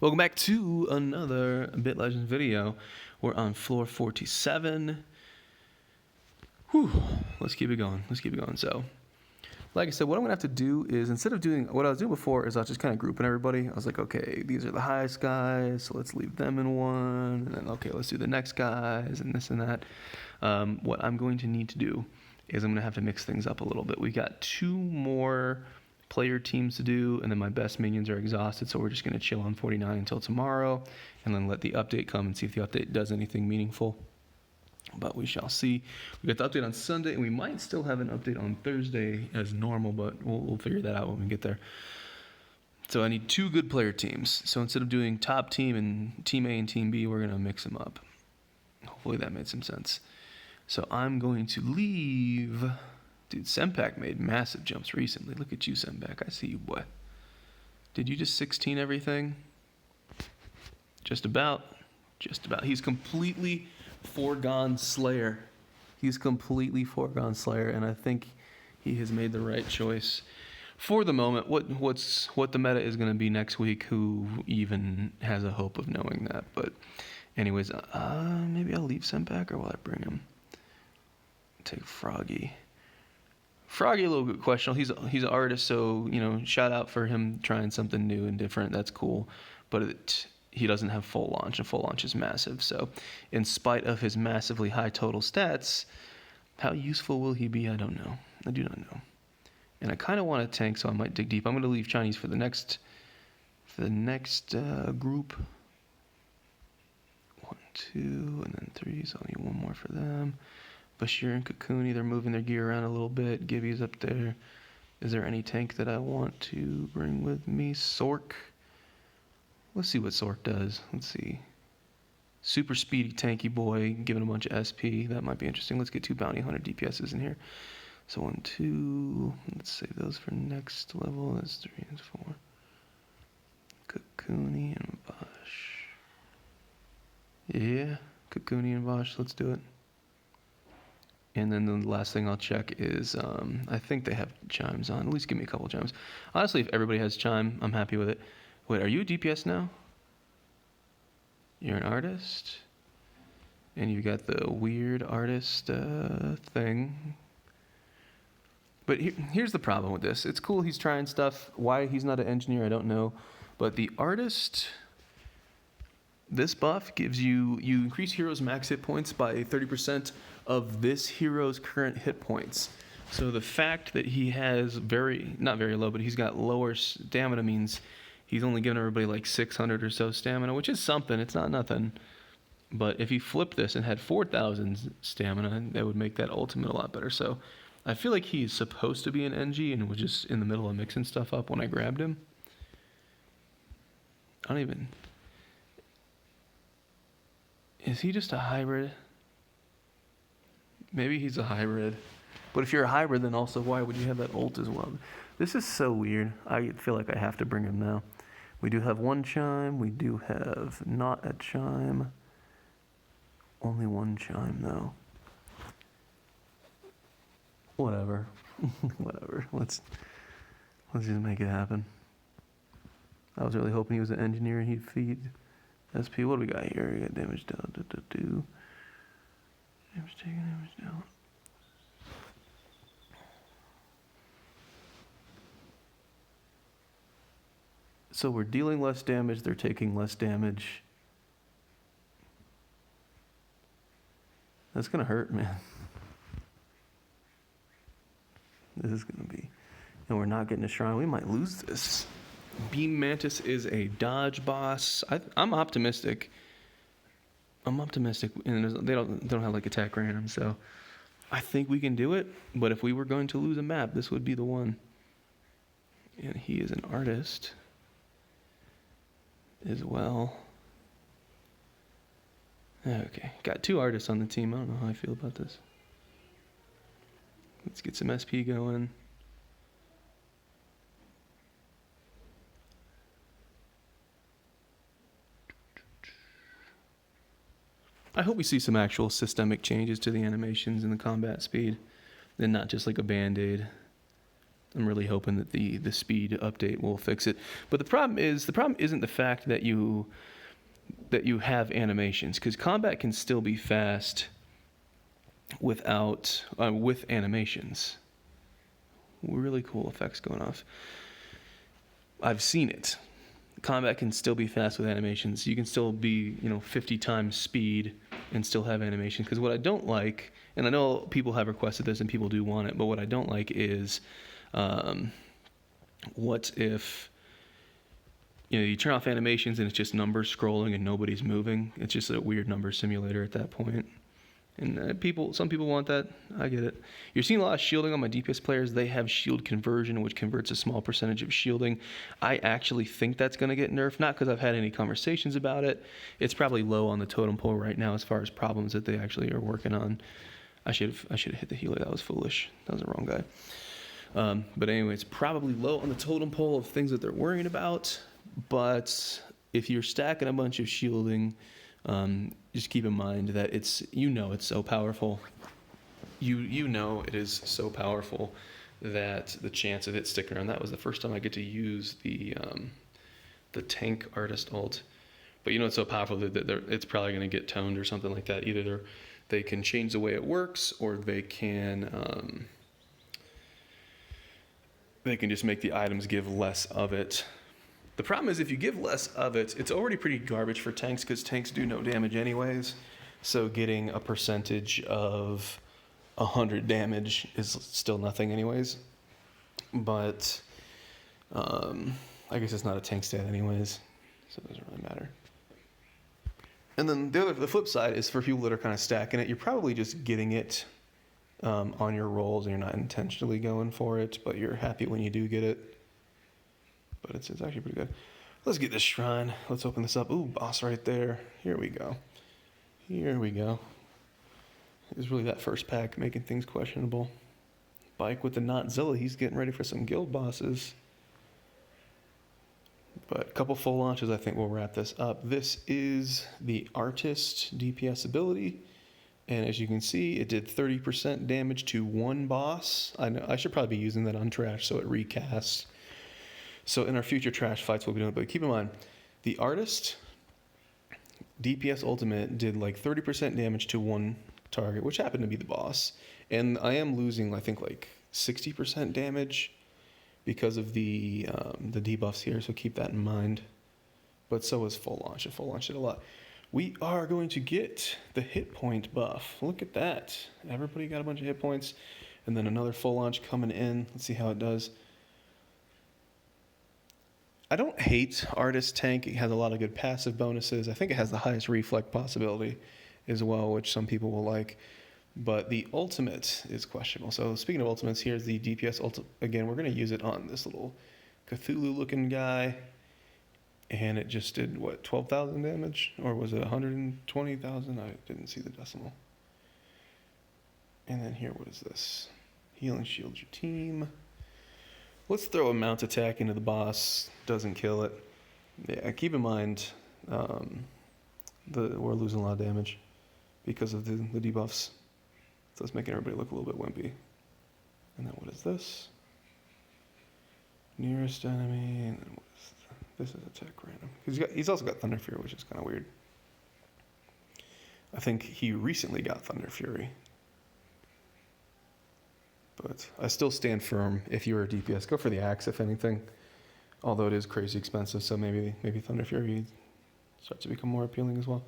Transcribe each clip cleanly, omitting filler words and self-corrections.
Welcome back to another Bit Legends video. We're on floor 47. Whew, let's keep it going. So, like I said, what I'm gonna have to do is, instead of doing what I was doing before, is I was just kind of grouping everybody. I was like, okay, these are the highest guys, so let's leave them in one, and then okay, let's do the next guys, and this and that. What I'm going to need to do is I'm gonna have to mix things up a little bit. We got 2 more player teams to do, and then my best minions are exhausted, so we're just going to chill on 49 until tomorrow, and then let the update come and see if the update does anything meaningful. But we shall see. We got the update on Sunday, and we might still have an update on Thursday as normal, but we'll figure that out when we get there. So I need 2 good player teams. So instead of doing top team and team A and team B, we're going to mix them up. Hopefully that made some sense. So I'm going to leave... Dude, Sempak made massive jumps recently. Look at you, Sempak. I see you, boy. Did you just 16 everything? Just about. He's completely foregone Slayer. And I think he has made the right choice for the moment. What the meta is going to be next week, who even has a hope of knowing that? But anyways, maybe I'll leave Sempak, or will I bring him? Take Froggy. Froggy, a little bit questionable. He's an artist, so, you know, shout out for him trying something new and different. That's cool. But he doesn't have full launch, and full launch is massive. So in spite of his massively high total stats, how useful will he be? I don't know. I do not know. And I kind of want to tank, so I might dig deep. I'm going to leave Chinese for the next group. 1, 2, and then 3, so I'll need 1 more for them. Bashir and Kakuni, they're moving their gear around a little bit. Gibby's up there. Is there any tank that I want to bring with me? Sork. Let's see what Sork does. Let's see. Super speedy tanky boy, giving a bunch of SP. That might be interesting. Let's get 2 bounty hunter DPSs in here. So 1, 2. Let's save those for next level. That's 3 and 4. Kakuni and Vosh. Yeah, Kakuni and Vosh. Let's do it. And then the last thing I'll check is, I think they have chimes on. At least give me a couple chimes. Honestly, if everybody has chime, I'm happy with it. Wait, are you a DPS now? You're an artist? And you got the weird artist thing. But here's the problem with this. It's cool he's trying stuff. Why he's not an engineer, I don't know. But the artist... This buff gives you increase heroes' max hit points by 30% of this hero's current hit points. So the fact that he has not very low, but he's got lower stamina means he's only giving everybody like 600 or so stamina, which is something. It's not nothing. But if he flipped this and had 4,000 stamina, that would make that ultimate a lot better. So I feel like he's supposed to be an NG and was just in the middle of mixing stuff up when I grabbed him. Is he just a hybrid? Maybe he's a hybrid. But if you're a hybrid, then also why would you have that ult as well? This is so weird. I feel like I have to bring him now. We do have 1 chime. We do have not a chime. Only 1 chime, though. Whatever. Whatever. Let's just make it happen. I was really hoping he was an engineer and he'd feed... SP, what do we got here? We got damage down, damage taken, damage down. So we're dealing less damage, they're taking less damage. That's gonna hurt, man. This is gonna be... And we're not getting a shrine. We might lose this. Beam Mantis is a dodge boss. I'm optimistic. And they don't have like attack random, so I think we can do it. But if we were going to lose a map, this would be the one. And he is an artist as well. Okay, got 2 artists on the team. I don't know how I feel about this. Let's get some SP going. I hope we see some actual systemic changes to the animations and the combat speed, and not just like a band-aid. I'm really hoping that the speed update will fix it. But the problem isn't the fact that you have animations, because combat can still be fast without with animations. Really cool effects going off. I've seen it. Combat can still be fast with animations. You can still be 50 times speed and still have animations. Because what I don't like, and I know people have requested this and people do want it, but what I don't like is, what if you turn off animations and it's just numbers scrolling and nobody's moving? It's just a weird number simulator at that point. And some people want that. I get it. You're seeing a lot of shielding on my DPS players. They have shield conversion, which converts a small percentage of shielding. I actually think that's going to get nerfed, not because I've had any conversations about it. It's probably low on the totem pole right now as far as problems that they actually are working on. I should have hit the healer. That was foolish. That was the wrong guy. But anyway, it's probably low on the totem pole of things that they're worrying about. But if you're stacking a bunch of shielding, just keep in mind that it's so powerful. You know it is so powerful that the chance of it sticking around. That was the first time I get to use the tank artist ult. But it's so powerful that it's probably going to get toned or something like that. Either they can change the way it works, or they can just make the items give less of it. The problem is if you give less of it, it's already pretty garbage for tanks, because tanks do no damage anyways. So getting a percentage of 100 damage is still nothing anyways. But I guess it's not a tank stat anyways, so it doesn't really matter. And then the flip side is for people that are kind of stacking it, you're probably just getting it on your rolls and you're not intentionally going for it, but you're happy when you do get it. But it's actually pretty good. Let's get this shrine. Let's open this up. Ooh, boss right there. Here we go. Here we go. It's really that first pack making things questionable. Bike with the Notzilla. He's getting ready for some guild bosses. But a couple full launches, I think we'll wrap this up. This is the Artist DPS ability. And as you can see, it did 30% damage to one boss. I know I should probably be using that on trash so it recasts. So in our future trash fights, we'll be doing it. But keep in mind, the Artist DPS Ultimate did like 30% damage to one target, which happened to be the boss. And I am losing, I think, like 60% damage because of the debuffs here, so keep that in mind. But so is Full Launch, and Full Launch did a lot. We are going to get the hit point buff. Look at that. Everybody got a bunch of hit points. And then another Full Launch coming in. Let's see how it does. I don't hate Artist Tank. It has a lot of good passive bonuses. I think it has the highest reflect possibility as well, which some people will like. But the ultimate is questionable. So speaking of ultimates, here's the DPS ultimate. Again, we're going to use it on this little Cthulhu-looking guy. And it just did, what, 12,000 damage? Or was it 120,000? I didn't see the decimal. And then here, what is this? Healing shields your team. Let's throw a mount attack into the boss. Doesn't kill it. Yeah, keep in mind, we're losing a lot of damage because of the debuffs. So it's making everybody look a little bit wimpy. And then what is this? Nearest enemy. And then what is this? Is attack random. He's also got Thunder Fury, which is kind of weird. I think he recently got Thunder Fury. But I still stand firm. If you're a DPS, go for the axe, if anything. Although it is crazy expensive, so maybe Thunder Fury starts to become more appealing as well.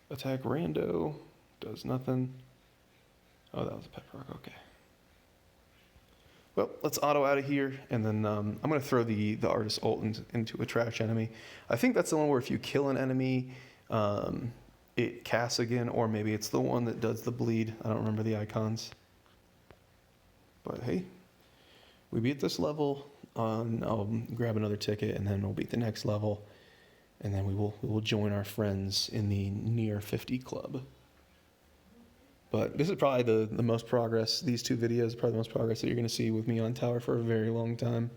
Attack rando. Does nothing. Oh, that was a pet rock. Okay. Well, let's auto out of here, and then I'm going to throw the Artist ult into a trash enemy. I think that's the one where if you kill an enemy, it casts again, or maybe it's the one that does the bleed. I don't remember the icons. But hey, we beat this level. I'll grab another ticket, and then we'll beat the next level, and then we will join our friends in the Near 50 Club. But this is probably the most progress. These two videos are probably the most progress that you're going to see with me on tower for a very long time.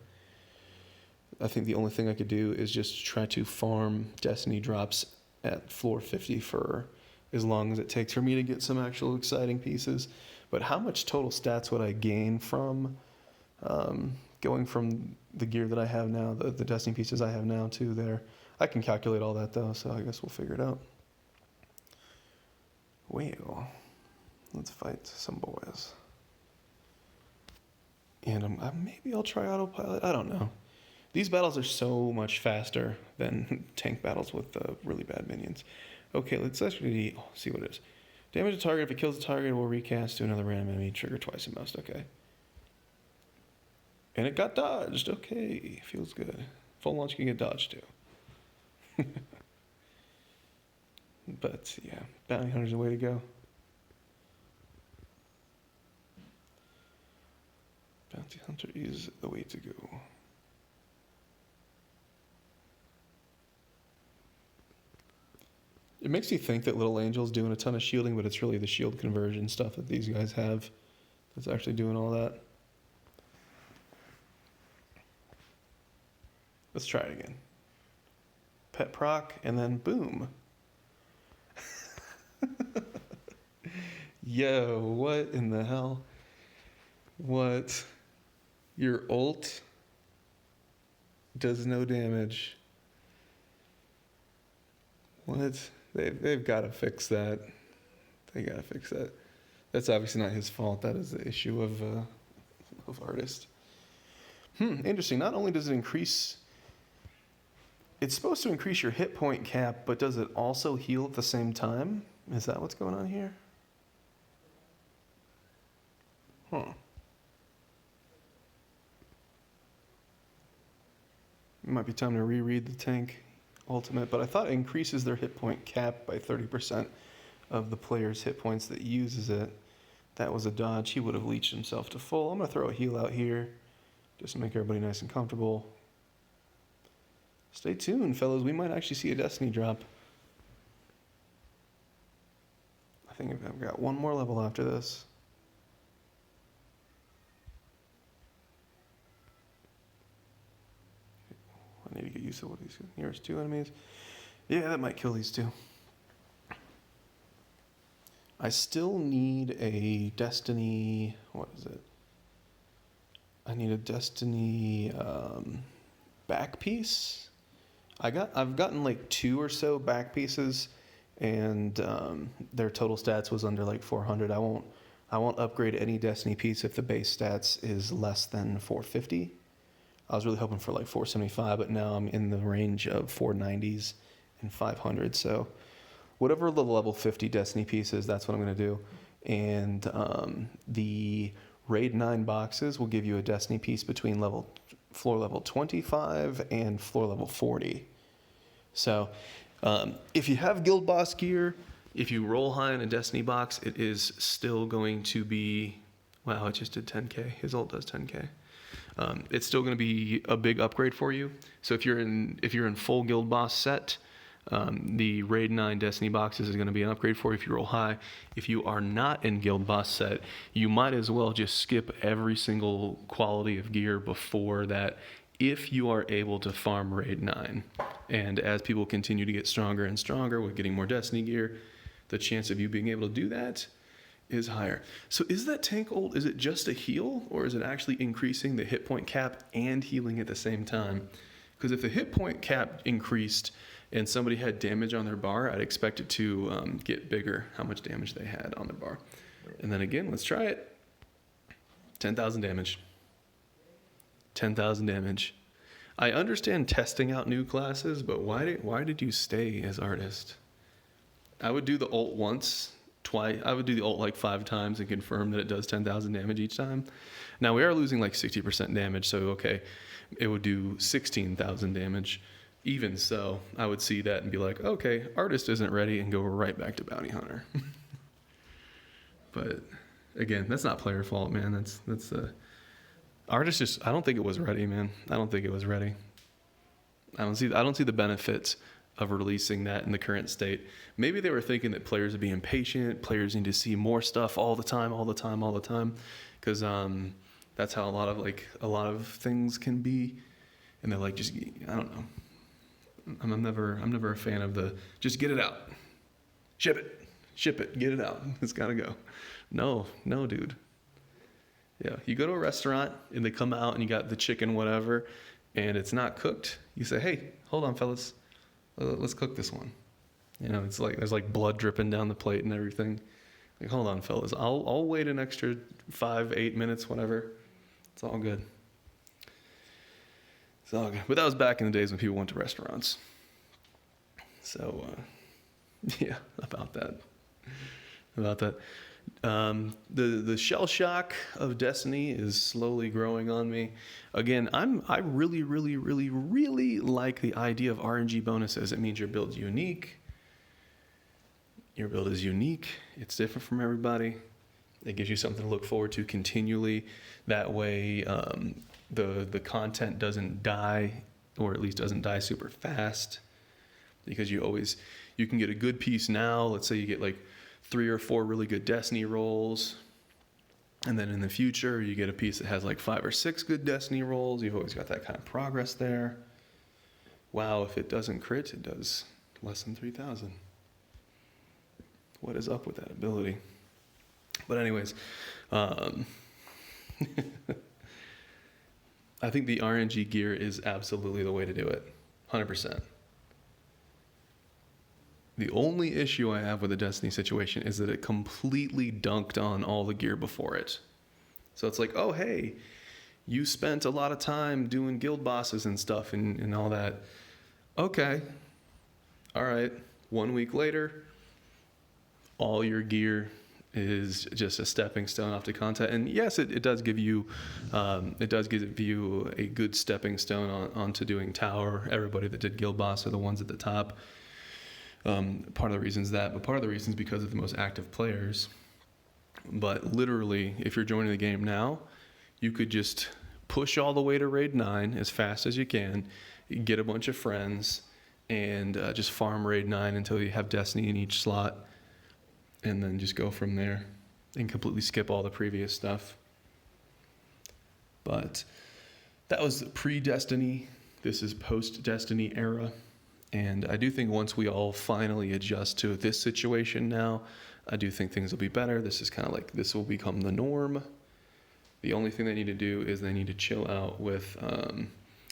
I think the only thing I could do is just try to farm Destiny drops at floor 50 for as long as it takes for me to get some actual exciting pieces. But how much total stats would I gain from Going from the gear that I have now, the Destiny pieces I have now to there. I can calculate all that though, so I guess we'll figure it out. Well, let's fight some boys. And maybe I'll try autopilot. I don't know. These battles are so much faster than tank battles with really bad minions. Okay, let's actually see what it is. Damage a target. If it kills the target, it will recast to another random enemy. Trigger twice at most. Okay. And it got dodged. Okay, feels good. Full launch can get dodged too. But yeah, bounty hunter's the way to go. Bounty hunter is the way to go. It makes you think that Little Angel's doing a ton of shielding, but it's really the shield conversion stuff that these guys have that's actually doing all that. Let's try it again. Pet proc, and then boom. Yo, what in the hell? What? Your ult does no damage. What? They've got to fix that. They got to fix that. That's obviously not his fault. That is the issue of artist. Interesting. Not only does it increase... It's supposed to increase your hit point cap, but does it also heal at the same time? Is that what's going on here? Huh. It might be time to reread the tank ultimate, but I thought it increases their hit point cap by 30% of the player's hit points that uses it. That was a dodge. He would have leached himself to full. I'm going to throw a heal out here just to make everybody nice and comfortable. Stay tuned, fellas. We might actually see a Destiny drop. I think I've got one more level after this. I need to get used to what these nearest two enemies. Yeah, that might kill these two. I still need a Destiny... What is it? I need a Destiny back piece. I've gotten like 2 or so back pieces, and their total stats was under like 400. I won't upgrade any Destiny piece if the base stats is less than 450. I was really hoping for like 475, but now I'm in the range of 490s and 500. So whatever the level 50 Destiny piece is, that's what I'm going to do. And the Raid 9 boxes will give you a Destiny piece between floor level 25 and floor level 40. So if you have guild boss gear, if you roll high in a Destiny box, it is still going to be... Wow, it just did 10k. His ult does 10k. It's still going to be a big upgrade for you. So if you're in full guild boss set, the Raid 9 Destiny boxes is going to be an upgrade for you if you roll high. If you are not in guild boss set, you might as well just skip every single quality of gear before that if you are able to farm Raid 9. And as people continue to get stronger and stronger with getting more Destiny gear, the chance of you being able to do that is higher. So is that tank ult, is it just a heal, or is it actually increasing the hit point cap and healing at the same time? Because if the hit point cap increased and somebody had damage on their bar, I'd expect it to get bigger, how much damage they had on their bar. And then again, let's try it. 10,000 damage. 10,000 damage. I understand testing out new classes, but why did you stay as artist? I would do the ult once, twice. I would do the ult like 5 times and confirm that it does 10,000 damage each time. Now we are losing like 60% damage, so okay, it would do 16,000 damage. Even so, I would see that and be like, okay, artist isn't ready, and go right back to bounty hunter. But again, that's not player fault, man. That's artist just, I don't think it was ready, man. I don't think it was ready. I don't see the benefits of releasing that in the current state. Maybe they were thinking that players would be impatient, players need to see more stuff all the time, because that's how a lot of things can be, and they're like, just, I don't know. I'm never a fan of the just get it out, ship it, get it out. It's gotta go. No, dude. Yeah, you go to a restaurant and they come out and you got the chicken whatever, and it's not cooked. You say, "Hey, hold on, fellas, let's cook this one." You know, it's like there's like blood dripping down the plate and everything. Like, hold on, fellas, I'll wait an extra 5-8 minutes, whatever. It's all good. It's all good. But that was back in the days when people went to restaurants. So, yeah, about that. The shell shock of Destiny is slowly growing on me. Again, I really, really, really, really like the idea of RNG bonuses. It means your build's unique. Your build is unique. It's different from everybody. It gives you something to look forward to continually. That way, the content doesn't die, or at least doesn't die super fast, because you can get a good piece now. Let's say you get like 3 or 4 really good Destiny rolls, and then in the future you get a piece that has like 5 or 6 good Destiny rolls. You've always got that kind of progress there. Wow, if it doesn't crit, it does less than 3,000. What is up with that ability? But anyways, I think the RNG gear is absolutely the way to do it, 100%. The only issue I have with the Destiny situation is that it completely dunked on all the gear before it. So it's like, oh, hey, you spent a lot of time doing guild bosses and stuff and all that. Okay. All right. 1 week later, all your gear is just a stepping stone off to content. And yes, it does give you a good stepping stone onto doing tower. Everybody that did guild boss are the ones at the top. Part of the reason is that, but part of the reason is because of the most active players. But literally, if you're joining the game now, you could just push all the way to raid 9 as fast as you can, get a bunch of friends, and just farm raid 9 until you have Destiny in each slot, and then just go from there and completely skip all the previous stuff. But that was pre-Destiny. This is post-Destiny era. And I do think once we all finally adjust to this situation now, I do think things will be better. This is kind of like, this will become the norm. The only thing they need to do is they need to chill out with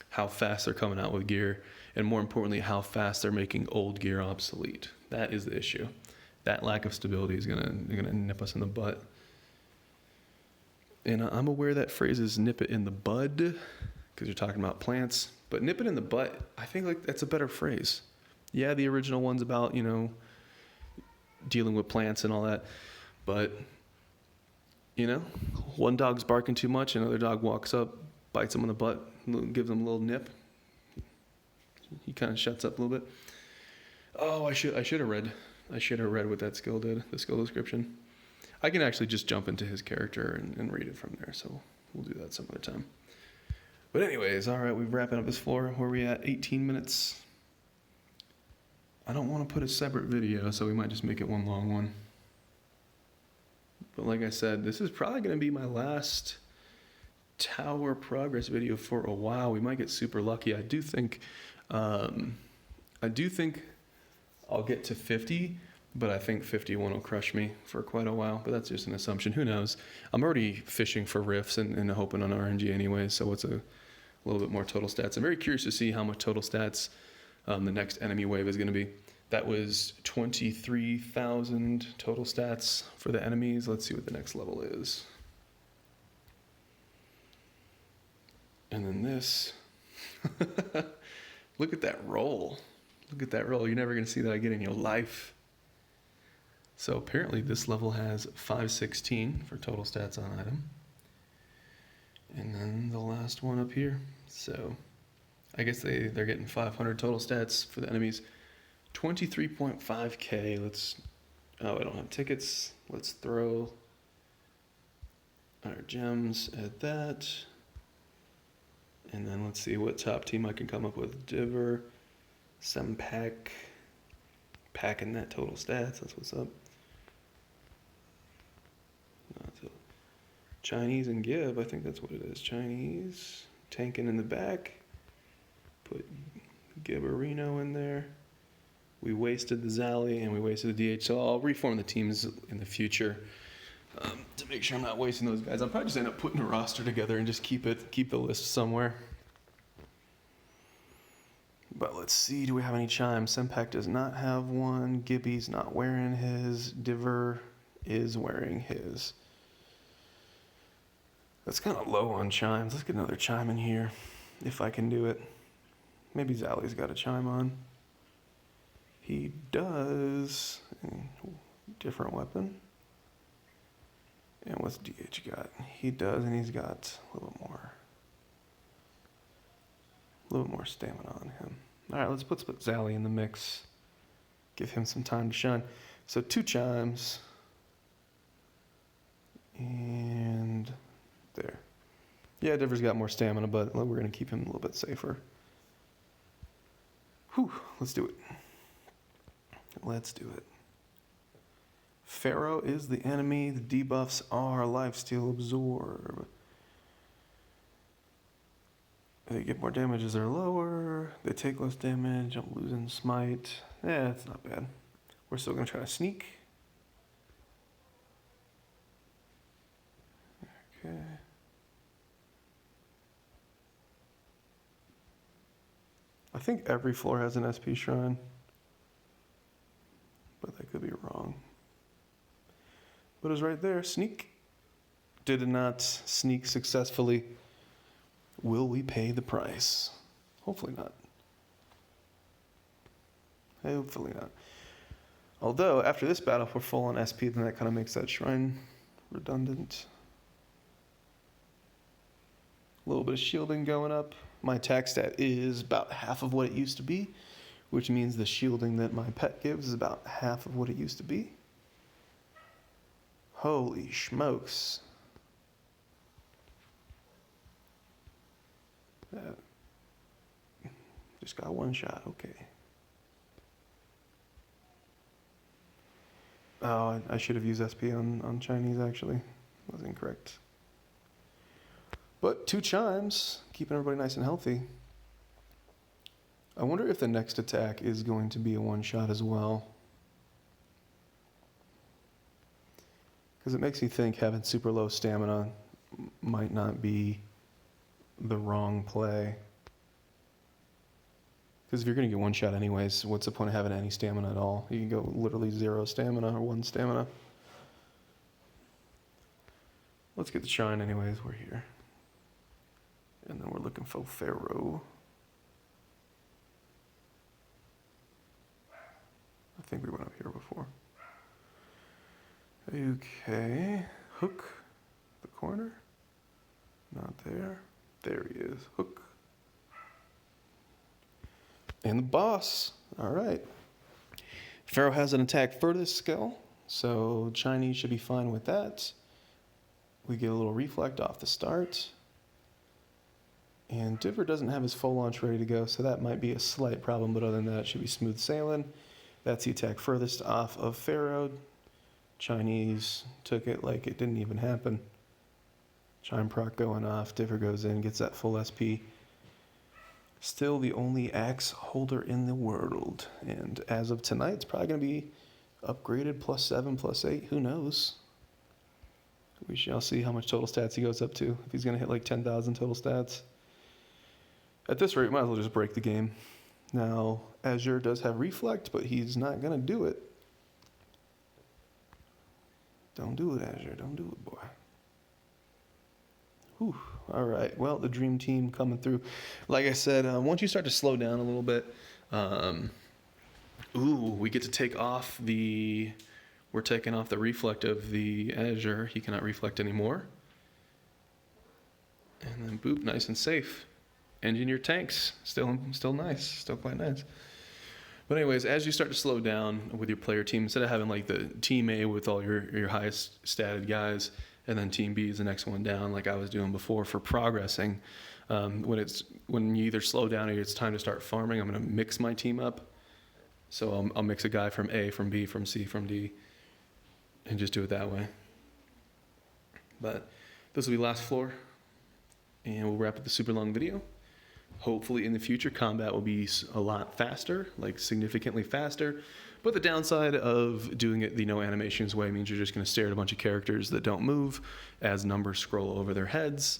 how fast they're coming out with gear, and more importantly, how fast they're making old gear obsolete. That is the issue. That lack of stability is gonna nip us in the butt. And I'm aware that phrase is nip it in the bud, because you're talking about plants. But nip it in the butt, I think like that's a better phrase. Yeah, the original one's about, dealing with plants and all that. But, one dog's barking too much, another dog walks up, bites him on the butt, gives him a little nip. He kind of shuts up a little bit. Oh, I should have read what that skill did, the skill description. I can actually just jump into his character and read it from there, so we'll do that some other time. But anyways, all right, we're wrapping up this floor. Where are we at? 18 minutes. I don't want to put a separate video, so we might just make it one long one. But like I said, this is probably going to be my last tower progress video for a while. We might get super lucky. I do think I'll get to 50, but I think 51 will crush me for quite a while. But that's just an assumption. Who knows? I'm already fishing for rifts and hoping on RNG anyway, so what's a little bit more total stats. I'm very curious to see how much total stats the next enemy wave is going to be. That was 23,000 total stats for the enemies. Let's see what the next level is. And then this. Look at that roll. Look at that roll. You're never going to see that again in your life. So apparently this level has 516 for total stats on item. And then the last one up here. So I guess they're getting 500 total stats for the enemies. 23.5k. I don't have tickets. Let's throw our gems at that. And then let's see what top team I can come up with. Diver, some packing that total stats. That's what's up. Chinese and give, I think that's what it is. Chinese, tanking in the back. Put Gibberino in there. We wasted the Zally and we wasted the DH, so I'll reform the teams in the future. to make sure I'm not wasting those guys. I'll probably just end up putting a roster together and just keep the list somewhere. But let's see, do we have any chimes? Sempak does not have one. Gibby's not wearing his. Diver is wearing his. That's kind of low on chimes. Let's get another chime in here, if I can do it. Maybe Zally's got a chime on. He does. Different weapon. And what's DH got? He does, and he's got a little more stamina on him. All right, let's put Zally in the mix. Give him some time to shine. So 2 chimes. And there. Yeah, Diver's got more stamina, but we're going to keep him a little bit safer. Whew, let's do it. Let's do it. Pharaoh is the enemy. The debuffs are lifesteal absorb. They get more damage as they're lower. They take less damage. I'm losing smite. Yeah, that's not bad. We're still going to try to sneak. Okay. I think every floor has an SP shrine, but that could be wrong. But it was right there. Sneak. Did not sneak successfully. Will we pay the price? Hopefully not. Hopefully not. Although, after this battle, if we're full on SP, then that kind of makes that shrine redundant. A little bit of shielding going up. My attack stat is about half of what it used to be, which means the shielding that my pet gives is about half of what it used to be. Holy smokes. Just got one shot, okay. Oh, I should have used SP on Chinese, actually. I was incorrect. But 2 chimes, keeping everybody nice and healthy. I wonder if the next attack is going to be a one-shot as well. Because it makes me think having super low stamina might not be the wrong play. Because if you're going to get one shot anyways, what's the point of having any stamina at all? You can go literally 0 stamina or 1 stamina. Let's get the shine anyways, we're here. And then we're looking for Pharaoh. I think we went up here before. Okay, Hook, the corner. Not there. There he is, Hook. And the boss. All right. Pharaoh has an attack furthest skill, so Chinese should be fine with that. We get a little reflect off the start. And Diver doesn't have his full launch ready to go, so that might be a slight problem, but other than that, it should be smooth sailing. That's the attack furthest off of Pharaoh. Chinese took it like it didn't even happen. Chime proc going off, Diver goes in, gets that full SP. Still the only axe holder in the world. And as of tonight, it's probably going to be upgraded +7, +8, who knows? We shall see how much total stats he goes up to. If he's going to hit like 10,000 total stats. At this rate, might as well just break the game. Now, Azure does have Reflect, but he's not going to do it. Don't do it, Azure. Don't do it, boy. Whew. All right. Well, the dream team coming through. Like I said, once you start to slow down a little bit, we get to take off the... We're taking off the reflect of the Azure. He cannot reflect anymore. And then boop, nice and safe. Engineer tanks, still nice, still quite nice. But anyways, as you start to slow down with your player team, instead of having like the team A with all your highest statted guys, and then team B is the next one down, like I was doing before for progressing, when you either slow down or it's time to start farming, I'm going to mix my team up. So I'll mix a guy from A, from B, from C, from D, and just do it that way. But this will be last floor, and we'll wrap up the super long video. Hopefully in the future, combat will be a lot faster, like significantly faster. But the downside of doing it the no animations way means you're just going to stare at a bunch of characters that don't move as numbers scroll over their heads.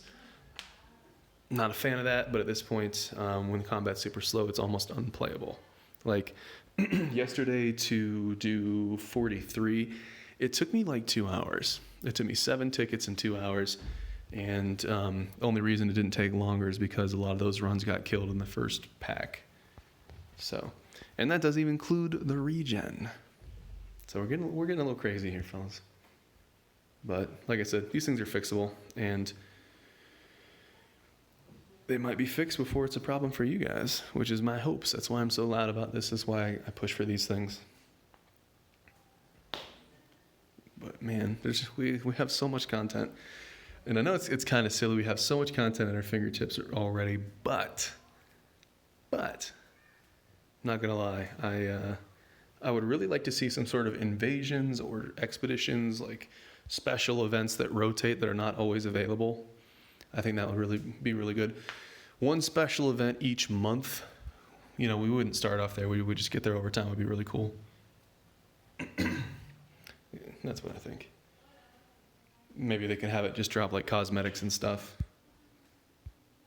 Not a fan of that, but at this point, when combat's super slow, it's almost unplayable. Like yesterday to do 43, it took me like 2 hours. It took me 7 tickets in 2 hours. And the only reason it didn't take longer is because a lot of those runs got killed in the first pack. So, and that doesn't even include the regen. So we're getting a little crazy here, fellas. But like I said, these things are fixable, and they might be fixed before it's a problem for you guys, which is my hopes. That's why I'm so loud about this. That's why I push for these things. But man, we have so much content. And I know it's kind of silly. We have so much content at our fingertips already, but not gonna lie, I would really like to see some sort of invasions or expeditions, like special events that rotate that are not always available. I think that would really be really good. One special event each month. You know, we wouldn't start off there. We would just get there over time. Would be really cool. That's what I think. Maybe they can have it just drop like cosmetics and stuff.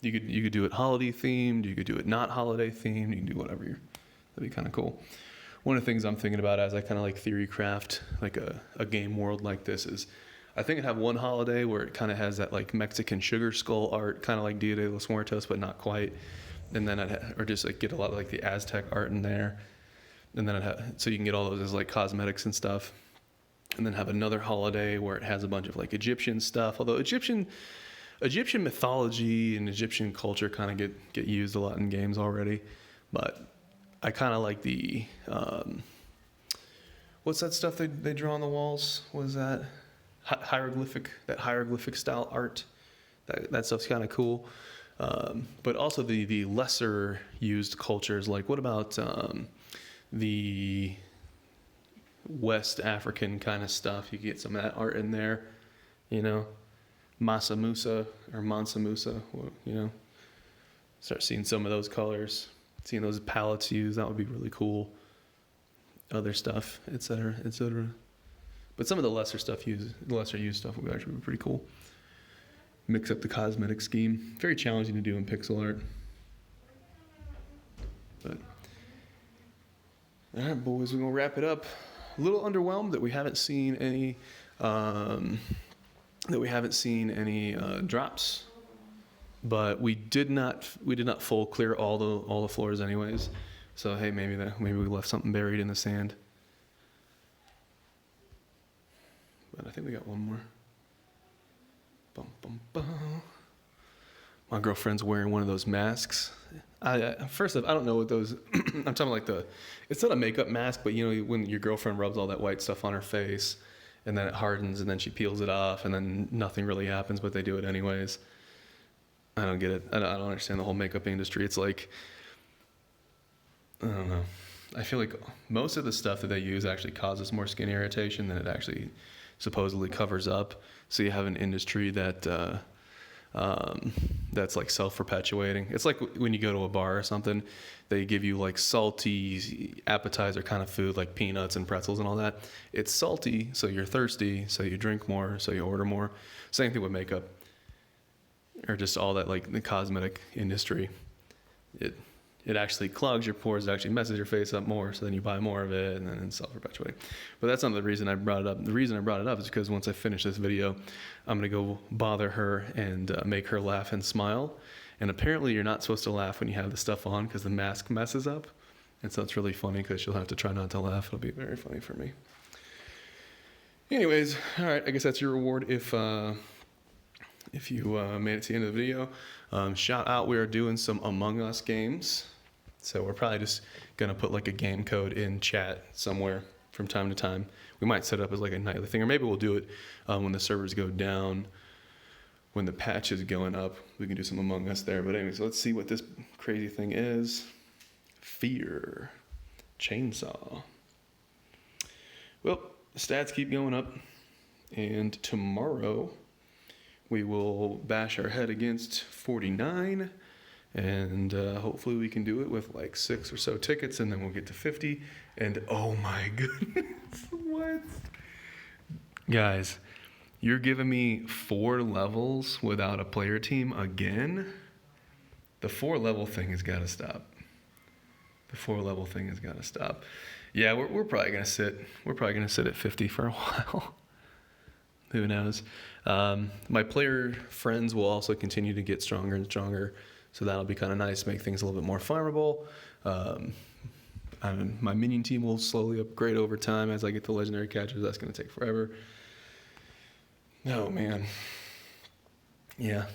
You could do it holiday themed. You could do it not holiday themed. You can do whatever. That'd be kind of cool. One of the things I'm thinking about as I kind of like theory craft like a game world like this is, I think it'd have one holiday where it kind of has that like Mexican sugar skull art, kind of like Dia de los Muertos, but not quite. And then or just like get a lot of like the Aztec art in there. And then so you can get all those as like cosmetics and stuff. And then have another holiday where it has a bunch of like Egyptian stuff. Although Egyptian mythology and Egyptian culture kind of get used a lot in games already. But I kind of like the, what's that stuff they draw on the walls? What is that? Hieroglyphic style art. That stuff's kind of cool. But also the lesser used cultures, like what about the West African kind of stuff? You get some of that art in there, you know, Mansa Musa, you know, start seeing some of those colors, seeing those palettes used. That would be really cool. Other stuff, etc., etc. But some of the lesser used stuff would actually be pretty cool. Mix up the cosmetic scheme. Very challenging to do in pixel art. But all right, boys, we're gonna wrap it up. A little underwhelmed that we haven't seen any drops, but we did not full clear all the floors anyways. So hey, maybe we left something buried in the sand. But I think we got one more. Bum, bum, bum. My girlfriend's wearing one of those masks. First off, I don't know what those. I'm talking like it's not a makeup mask, but you know when your girlfriend rubs all that white stuff on her face, and then it hardens, and then she peels it off, and then nothing really happens, but they do it anyways. I don't get it. I don't understand the whole makeup industry. It's like, I don't know. I feel like most of the stuff that they use actually causes more skin irritation than it actually supposedly covers up. So you have an industry that that's like self-perpetuating. It's like when you go to a bar or something, they give you like salty appetizer kind of food, like peanuts and pretzels and all that. It's salty, so you're thirsty, so you drink more, so you order more. Same thing with makeup, or just all that, like the cosmetic industry. It actually clogs your pores. It actually messes your face up more, so then you buy more of it, and then it's self-perpetuating. But that's not the reason I brought it up. The reason I brought it up is because once I finish this video, I'm going to go bother her and make her laugh and smile. And apparently you're not supposed to laugh when you have the stuff on because the mask messes up. And so it's really funny because she'll have to try not to laugh. It'll be very funny for me. Anyways, all right, I guess that's your reward if you made it to the end of the video. Shout out, we are doing some Among Us games. So we're probably just going to put like a game code in chat somewhere from time to time. We might set it up as like a nightly thing, or maybe we'll do it when the servers go down, when the patch is going up. We can do some Among Us there. But anyways, let's see what this crazy thing is. Fear. Chainsaw. Well, the stats keep going up. And tomorrow we will bash our head against 49. And hopefully we can do it with like 6 or so tickets, and then we'll get to 50. And oh my goodness, what? Guys, you're giving me 4 levels without a player team again? The 4-level thing has got to stop. The 4-level thing has got to stop. Yeah, we're probably gonna sit. We're probably gonna sit at 50 for a while. Who knows? My player friends will also continue to get stronger and stronger, so that'll be kind of nice. Make things a little bit more farmable. My minion team will slowly upgrade over time as I get the legendary catchers. That's gonna take forever. Oh man. Yeah.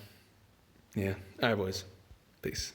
All right, boys. Peace.